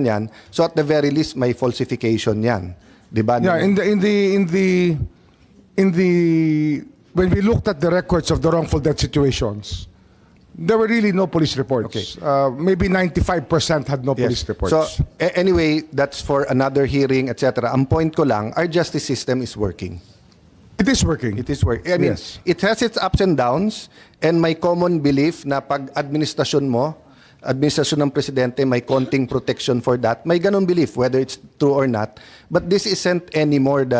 yan. So at the very least may falsification yan. 'Di ba? Yeah, when we looked at the records of the wrongful death situations, there were really no police reports. Okay. Maybe 95% had no police reports. So anyway, that's for another hearing, etc. Ang point ko lang, our justice system is working. It is working. It is working. I mean, Yes. it has its ups and downs, and may common belief na pag administrasyon ng presidente, may konting protection for that. May ganun belief, whether it's true or not. But this isn't anymore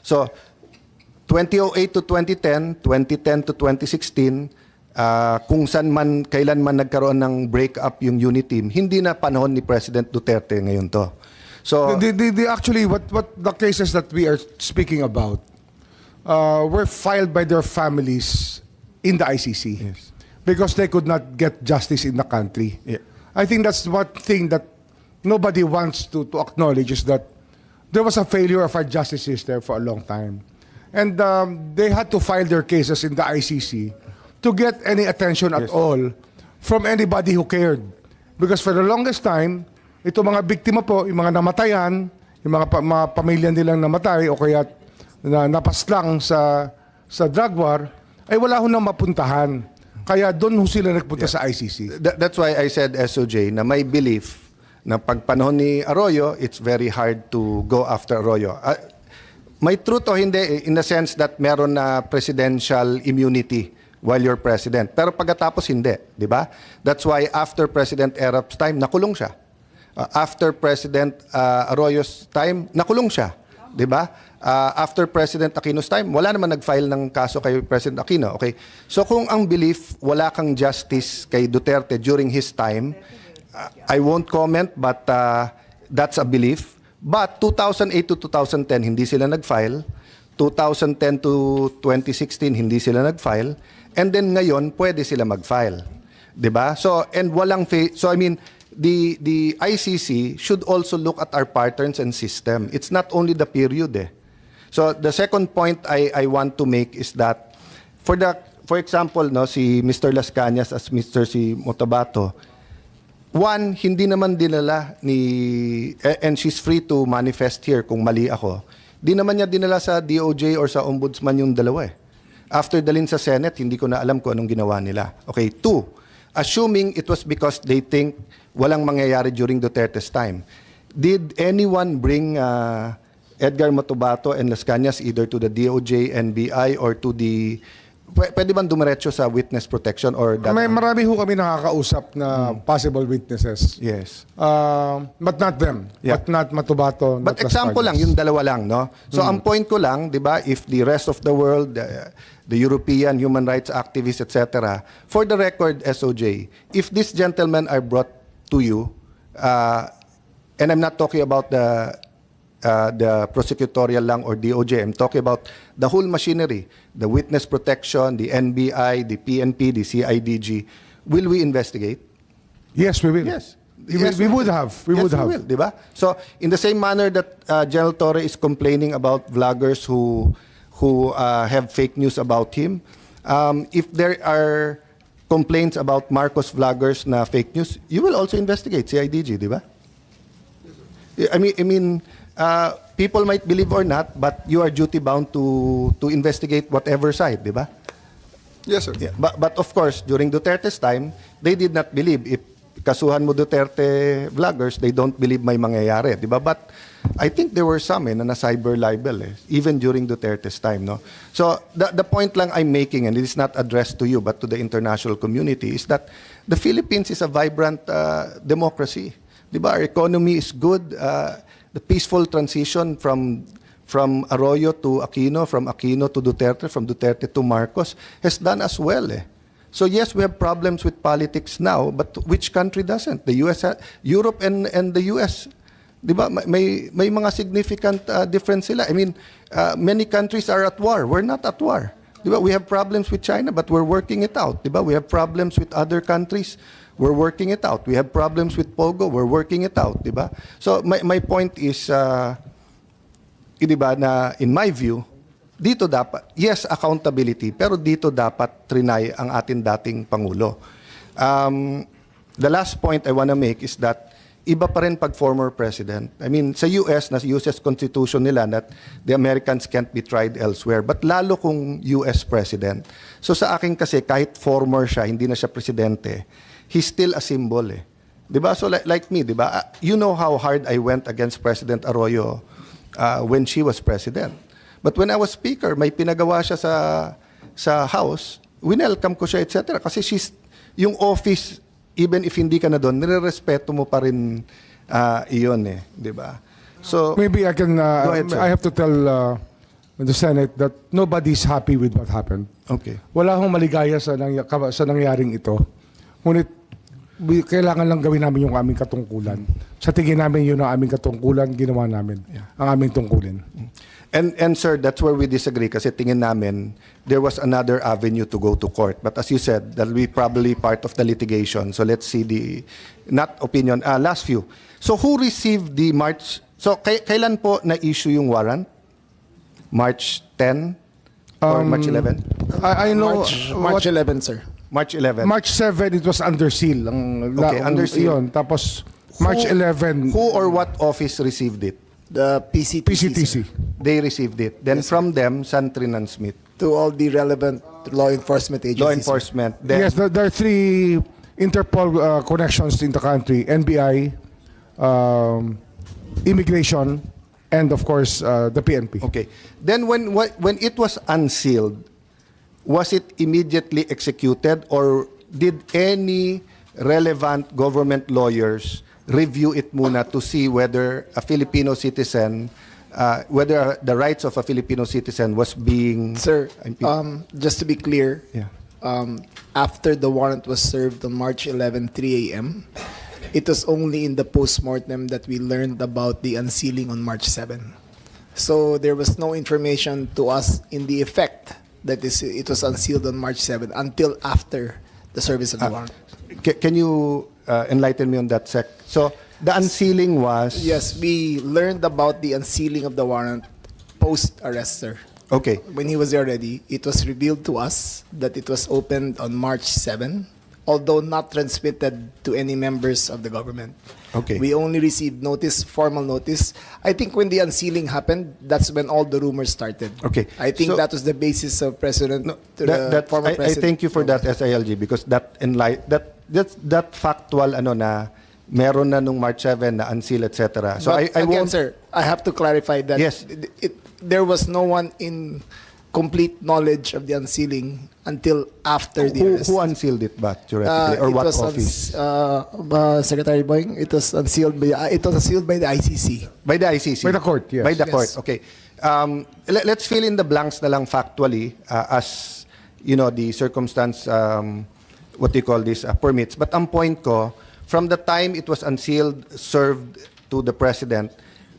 so 2008 to 2010, 2010 to 2016, kung kailan man nagkaroon ng break-up yung unit team, hindi na panahon ni President Duterte ngayon to. So, Actually, what the cases that we are speaking about were filed by their families in the ICC. Yes. Because they could not get justice in the country. Yeah. I think that's one thing that nobody wants to acknowledge, is that there was a failure of our justice system for a long time. And they had to file their cases in the ICC to get any attention at all from anybody who cared. Because for the longest time, ito mga biktima po, yung mga namatayan, yung mga pamilya nilang namatay o kaya napaslang sa drug war, ay wala ho nang mapuntahan. Kaya doon ho sila nagpunta sa ICC. That's why I said, SOJ, na may belief na pag panahon ni Arroyo, it's very hard to go after Arroyo. May truth o hindi, in the sense that meron na presidential immunity while you're president. Pero pagkatapos hindi, di ba? That's why after President Erap's time, nakulong siya. After President Arroyo's time, nakulong siya. Di ba? After President Aquino's time, wala naman nag-file ng kaso kay President Aquino. Okay? So kung ang belief, wala kang justice kay Duterte during his time, I won't comment, but that's a belief. But 2008 to 2010, hindi sila nag-file. 2010 to 2016, hindi sila nag-file. And then ngayon, pwede sila mag-file. Diba? So, and walang so I mean, the ICC should also look at our patterns and system. It's not only the period eh. So the second point I want to make is that for example, no, si Mr. Las Cañas as Mr. si Motabato, one, hindi naman dinala and she's free to manifest here kung mali ako, di naman niya dinala sa DOJ or sa Ombudsman yung dalawa eh. After dalhin sa Senate, hindi ko na alam kung anong ginawa nila. Okay, two, assuming it was because they think walang mangyayari during Duterte's time, did anyone bring Edgar Motabato and Las Cañas either to the DOJ, NBI, or to the... Pwede bang dumiretso sa witness protection or that? Marami ho kami nakakausap na possible witnesses. Yes. But not them. Yeah. But not Motabato. But example lang, yung dalawa lang, no? So ang point ko lang, di ba, if the rest of the world, the European human rights activists, etc., for the record, SOJ, if these gentlemen are brought to you, and I'm not talking about the prosecutorial lang or DOJ. I'm talking about the whole machinery, the witness protection, the NBI, the PNP, the CIDG. Will we investigate? Yes, we will. Yes. We would have. We would have. We will, diba? So, in the same manner that General Torre is complaining about vloggers who have fake news about him, if there are complaints about Marcos vloggers na fake news, you will also investigate CIDG, diba? I mean, people might believe or not, but you are duty bound to investigate whatever side, di ba? Yes, sir. Yeah, but of course, during Duterte's time, they did not believe. If kasuhan mo Duterte vloggers, they don't believe may mangyayari, di ba? But I think there were some na cyber libel even during Duterte's time, no? So the point lang I'm making, and it is not addressed to you but to the international community, is that the Philippines is a vibrant democracy. Di ba? Our economy is good. The peaceful transition from Arroyo to Aquino, from Aquino to Duterte, from Duterte to Marcos has done as well. So yes, we have problems with politics now, but which country doesn't? The US, Europe and the US. Diba? May mga significant difference sila. I mean, many countries are at war. We're not at war. Diba? We have problems with China, but we're working it out. Diba? We have problems with other countries. We're working it out. We have problems with Pogo. We're working it out, di ba? So my point is, di ba, na in my view, dito dapat, yes, accountability, pero dito dapat trinay ang ating dating Pangulo. The last point I want to make is that iba pa rin pag former president. I mean, sa US, na uses constitution nila that the Americans can't be tried elsewhere. But lalo kung US president. So sa akin kasi, kahit former siya, hindi na siya presidente, he's still a symbol eh. Diba? So like me, diba? You know how hard I went against President Arroyo when she was president. But when I was speaker, may pinagawa siya sa House, winelcome ko siya, etc. Kasi yung office, even if hindi ka na doon, nirerespeto mo pa rin iyon eh, di ba? So Maybe I can, ahead, sir. I have to tell the Senate that nobody's happy with what happened. okay. Wala akong maligaya sa nangyaring ito. Ngunit kailangan lang gawin namin yung aming katungkulan. Sa tingin namin yun ang aming katungkulan, ginawa namin ang aming tungkulin. And sir, that's where we disagree kasi tingin namin there was another avenue to go to court. But as you said, that'll be probably part of the litigation. So let's see not opinion, last few. So who received the March, so kailan po na-issue yung warrant? March 10 or March 11? I know March 11, sir. March 11. March 7, it was under seal. Okay, under seal. Yun. Tapos March 11, Who or what office received it? The PCTC, PCTC. sir. They received it. Then from them, Santrin and Smith. To all the relevant law enforcement agencies. Law sir. enforcement. Then, Yes, there are 3 Interpol connections in the country. NBI, Immigration, and of course, the PNP. okay. Then when it was unsealed, was it immediately executed or did any relevant government lawyers review it muna to see whether a Filipino citizen, whether the rights of a Filipino citizen was being... Sir, impeded? just to be clear, Yeah. after the warrant was served on March 11, 3 a.m., it was only in the postmortem that we learned about the unsealing on March 7. So there was no information to us in the effect that it was unsealed on March 7 until after the service of the warrant. Can you enlighten me on that, Sec? So the unsealing was... Yes, we learned about the unsealing of the warrant post-arrest, sir. Okay. When he was there already, it was revealed to us that it was opened on March 7, although not transmitted to any members of the government. Okay. We only received notice, formal notice. I think when the unsealing happened, that's when all the rumors started. Okay. I think So- that was the basis of President, former I President. thank you for that, SILG, because that factual na meron na nung March 7 na unseal, etc. So But I again, won't... sir, I have to clarify that Yes. there was no one in complete knowledge of the unsealing until after the arrest. Who unsealed it ba, theoretically? Or It what was office? Secretary Boying, it was unsealed by the ICC. By the ICC? By the court, yes. By the Yes. court, okay. Let's fill in the blanks na lang factually as, the circumstance, what do you call this, permits. But ang point ko, from the time it was unsealed, served to the President,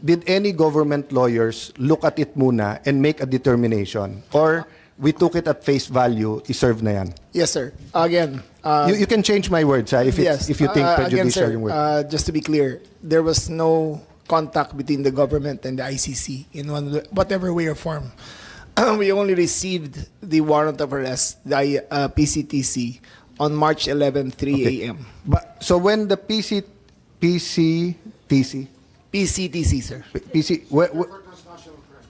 did any government lawyers look at it muna and make a determination? Or we took it at face value, iserve na yan? Yes, sir. Again, You can change my words if you think again, prejudicial sir, yung word. just to be clear, there was no contact between the government and the ICC in whatever way or form. We only received the warrant of arrest, the PCTC, on March 11, 3 a.m. But, so when the PCTC, PCTC, sir.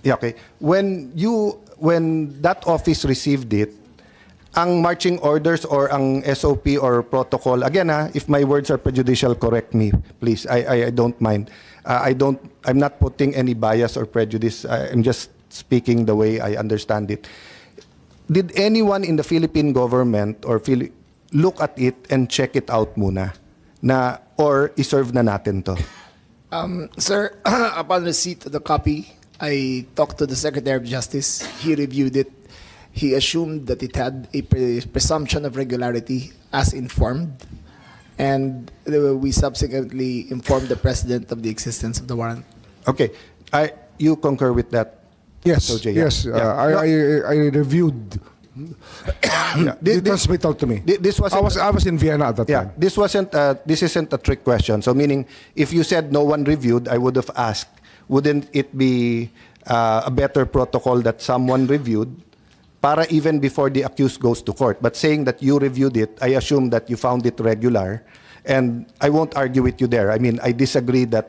yeah, okay. When that office received it, ang marching orders or ang SOP or protocol, again if my words are prejudicial, correct me, please. I don't mind. I'm not putting any bias or prejudice. I'm just speaking the way I understand it. Did anyone in the Philippine government or look at it and check it out muna? Or iserve na natin to? Sir, upon receipt of the copy, I talked to the Secretary of Justice. He reviewed it. He assumed that it had a presumption of regularity as informed. And we subsequently informed the President of the existence of the warrant. Okay. You concur with that? Yes, So, Jay, yes. yeah. I reviewed. It was told to me. This wasn't... I was in Vienna at that Yeah, time. this isn't a trick question. So meaning, if you said no one reviewed, I would have asked, wouldn't it be a better protocol that someone reviewed para even before the accused goes to court? But saying that you reviewed it, I assume that you found it regular And I won't argue with you there. I mean, I disagree that